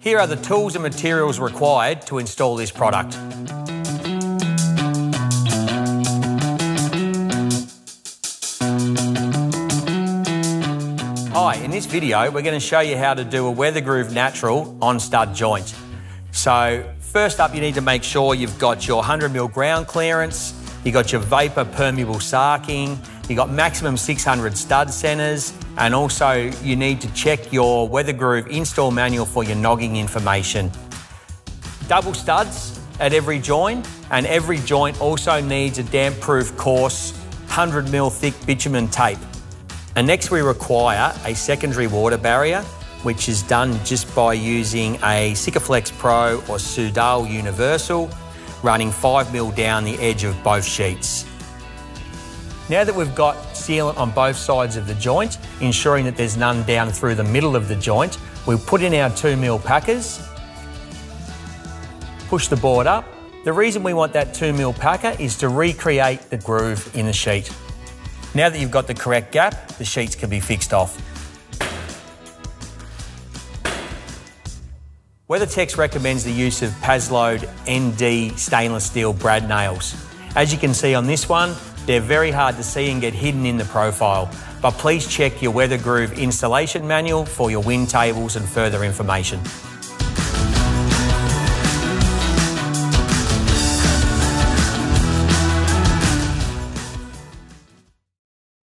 Here are the tools and materials required to install this product. Hi, in this video we're going to show you how to do a Weathergroove Natural on stud joint. So first up, you need to make sure you've got your 100mm ground clearance, you've got your vapor permeable sarking, you've got maximum 600 stud centres, and also you need to check your Weathergroove install manual for your nogging information. Double studs at every joint, and every joint also needs a damp-proof coarse 100mm thick bitumen tape. And next we require a secondary water barrier, which is done just by using a Sikaflex Pro or Sudal Universal, running 5mm down the edge of both sheets. Now that we've got sealant on both sides of the joint, ensuring that there's none down through the middle of the joint, we'll put in our 2mm packers, push the board up. The reason we want that 2mm packer is to recreate the groove in the sheet. Now that you've got the correct gap, the sheets can be fixed off. Weathertex recommends the use of Paslode ND stainless steel brad nails. As you can see on this one, they're very hard to see and get hidden in the profile, but please check your Weathergroove installation manual for your wind tables and further information.